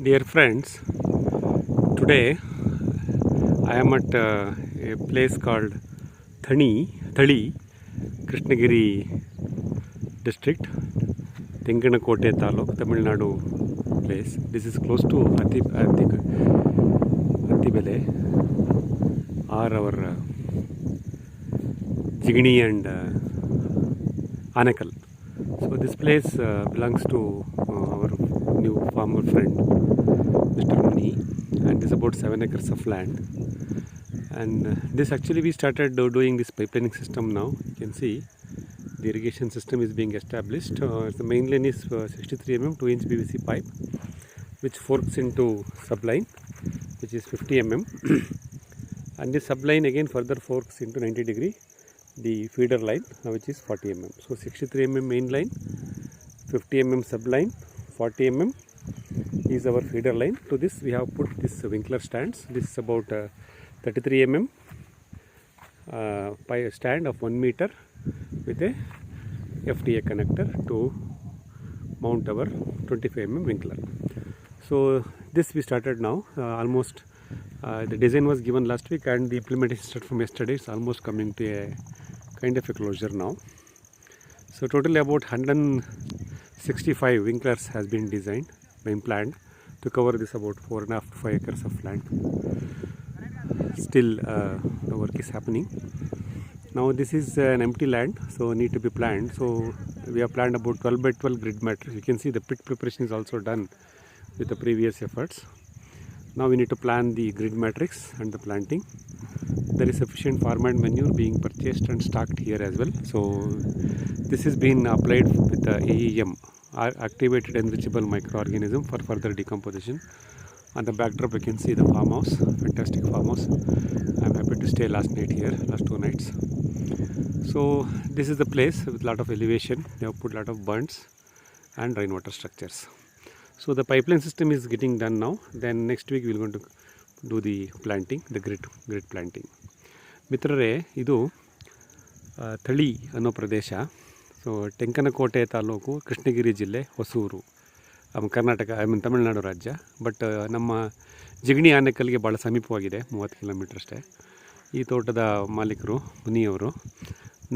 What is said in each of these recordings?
Dear friends, today I am at a place called Thali, Krishnagiri district, Tenganakote Taluk, Tamil Nadu place. This is close to Attibele, or our Jigini and Anekal. So this place belongs to our new farmer friend, Mr. Muni, and is about 7 acres of land. And this actually we started doing this pipelining system now. You can see the irrigation system is being established. The main line is 63 mm 2-inch PVC pipe, which forks into subline, which is 50 mm, and this subline again further forks into 90-degree the feeder line, which is 40 mm. So 63 mm main line, 50 mm subline, 40 mm is our feeder line. To this we have put this Winkler stands. This is about 33 mm pipe stand of 1 meter with a FTA connector to mount our 25 mm Winkler. So this we started now. Almost the design was given last week and the implementation started from yesterday. It's almost coming to a kind of a closure now. So totally about 165 Winklers has been planned to cover this about 4.5 to 5 acres of land. Still the work is happening. Now this is an empty land, so need to be planned. So we have planned about 12 by 12 grid matrix. You can see the pit preparation is also done with the previous efforts. Now we need to plan the grid matrix and the planting. There is sufficient farm and manure being purchased and stocked here as well. So this is being applied with the AEM, activated enrichable microorganism, for further decomposition. On the backdrop you can see the farmhouse, fantastic farmhouse. I am happy to stay last night here, last 2 nights. So this is the place with lot of elevation. They have put lot of bunds and rainwater structures. So the pipeline system is getting done now. Then next week we are going to do the planting, the grid planting. ಮಿತ್ರರೇ, ಇದು ಥಳಿ ಅನ್ನೋ ಪ್ರದೇಶ. So ಟೆಂಕನಕೋಟೆ taluk, Krishnagiri ಜಿಲ್ಲೆ, ಹೊಸೂರು, ಕರ್ನಾಟಕ, ತಮಿಳುನಾಡು ರಾಜ್ಯ. But ನಮ್ಮ ಜಿಗಣಿ ಆನೆಕಲ್ಗೆ ಭಾಳ ಸಮೀಪವಾಗಿದೆ, 30 kilometre ಅಷ್ಟೇ. ಈ ತೋಟದ ಮಾಲೀಕರು ಮುನಿಯವರು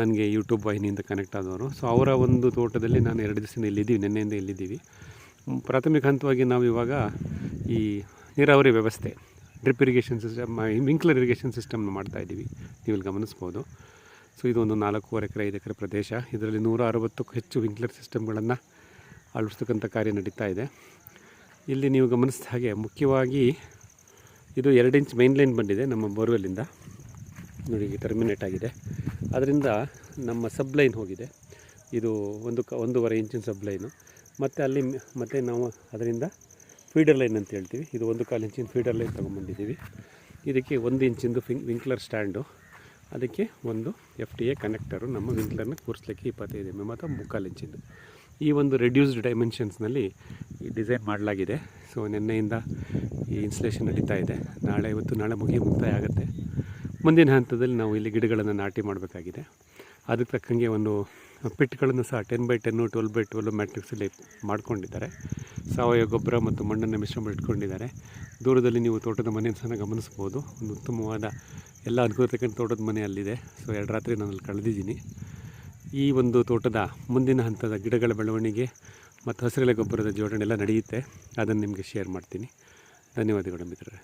ನನಗೆ ಯೂಟ್ಯೂಬ್ ವಾಹಿನಿಯಿಂದ ಕನೆಕ್ಟ್ ಆದವರು. ಸೊ ಅವರ ಒಂದು ತೋಟದಲ್ಲಿ ನಾನು 2 ದಿವಸ ಇಲ್ಲಿದ್ದೀವಿ, ನಿನ್ನೆಯಿಂದ ಇಲ್ಲಿದ್ದೀವಿ. ಪ್ರಾಥಮಿಕ ಹಂತವಾಗಿ ನಾವು ಇವಾಗ ಈ ನೀರಾವರಿ ವ್ಯವಸ್ಥೆ, ಡ್ರಿಪ್ ಇರಿಗೇಷನ್ ಸಿಸ್ಟಮ್, ವಿಂಕ್ಲರ್ ಇರಿಗೇಷನ್ ಸಿಸ್ಟಮ್ನ ಮಾಡ್ತಾಯಿದ್ದೀವಿ, ನೀವು ಇಲ್ಲಿ ಗಮನಿಸ್ಬೋದು. ಸೊ ಇದು ಒಂದು 4.5 ಎಕರೆ 5 ಎಕರೆ ಪ್ರದೇಶ. ಇದರಲ್ಲಿ 160ಕ್ಕೂ ಹೆಚ್ಚು ವಿಂಕ್ಲರ್ ಸಿಸ್ಟಮ್ಗಳನ್ನು ಅಳವಡಿಸ್ತಕ್ಕಂಥ ಕಾರ್ಯ ನಡೀತಾ ಇದೆ. ಇಲ್ಲಿ ನೀವು ಗಮನಿಸಿದ ಹಾಗೆ ಮುಖ್ಯವಾಗಿ ಇದು 2 ಇಂಚ್ ಮೈನ್ ಲೈನ್ ಬಂದಿದೆ ನಮ್ಮ ಬೋರ್ವೆಲ್ಲಿಂದ, ನೋಡಿ ಟರ್ಮಿನೇಟ್ ಆಗಿದೆ. ಅದರಿಂದ ನಮ್ಮ ಸಬ್ ಲೈನ್ ಹೋಗಿದೆ. ಇದು 1.5 ಇಂಚಿನ ಸಬ್ ಲೈನು. ಮತ್ತು ಅಲ್ಲಿ ಮತ್ತು ನಾವು ಅದರಿಂದ ಫೀಡರ್ ಲೈನ್ ಅಂತ ಹೇಳ್ತೀವಿ, ಇದು 1.25 ಇಂಚಿನ ಫೀಡರ್ ಲೈನ್ ತೊಗೊಂಬಂದಿದ್ದೀವಿ. ಇದಕ್ಕೆ 1 ಇಂಚಿಂದು ವಿಂಕ್ಲರ್ ಸ್ಟ್ಯಾಂಡು, ಅದಕ್ಕೆ ಒಂದು FTA ಕನೆಕ್ಟರು ನಮ್ಮ ವಿಂಕ್ಲರ್ನ ಕೂರಿಸ್ಲಿಕ್ಕೆ 25 mm ಅಥವಾ 3/4 ಇಂಚಿಂದು. ಈ ಒಂದು ರೆಡ್ಯೂಸ್ಡ್ ಡೈಮೆನ್ಷನ್ಸ್ನಲ್ಲಿ ಈ ಡಿಸೈನ್ ಮಾಡಲಾಗಿದೆ. ಸೊ ನಿನ್ನೆಯಿಂದ ಈ ಇನ್ಸ್ಟಲೇಷನ್ ನಡೀತಾ ಇದೆ. ನಾಳೆ ಮುಕ್ತಾಯ ಆಗುತ್ತೆ. ಮುಂದಿನ ಹಂತದಲ್ಲಿ ನಾವು ಇಲ್ಲಿ ಗಿಡಗಳನ್ನು ನಾಟಿ ಮಾಡಬೇಕಾಗಿದೆ. ಅದಕ್ಕೆ ತಕ್ಕಂಗೆ ಒಂದು ಪಿಟ್ಗಳನ್ನು ಸಹ 10 by 10 12 by 12 ಮ್ಯಾಟ್ರಿಕ್ಸಲ್ಲಿ ಮಾಡ್ಕೊಂಡಿದ್ದಾರೆ. ಸಾವಯವ ಗೊಬ್ಬರ ಮತ್ತು ಮಣ್ಣನ್ನು ಮಿಶ್ರಣ ಇಟ್ಕೊಂಡಿದ್ದಾರೆ. ದೂರದಲ್ಲಿ ನೀವು ತೋಟದ ಮನೆಯನ್ನು ಸಹ ಗಮನಿಸ್ಬೋದು. ಒಂದು ಉತ್ತಮವಾದ ಎಲ್ಲ ಅನುಕೂಲತಕ್ಕಂಥ ತೋಟದ ಮನೆ ಅಲ್ಲಿದೆ. ಸೊ 2 ರಾತ್ರಿ ನಾನು ಅಲ್ಲಿ ಕಳೆದಿದ್ದೀನಿ. ಈ ಒಂದು ತೋಟದ ಮುಂದಿನ ಹಂತದ ಗಿಡಗಳ ಬೆಳವಣಿಗೆ ಮತ್ತು ಹಸಿರೆಲೆ ಗೊಬ್ಬರದ ಜೋಡಣೆ ಎಲ್ಲ ನಡೆಯುತ್ತೆ. ಅದನ್ನು ನಿಮಗೆ ಶೇರ್ ಮಾಡ್ತೀನಿ. ಧನ್ಯವಾದಗಳು ಮಿತ್ರರೇ.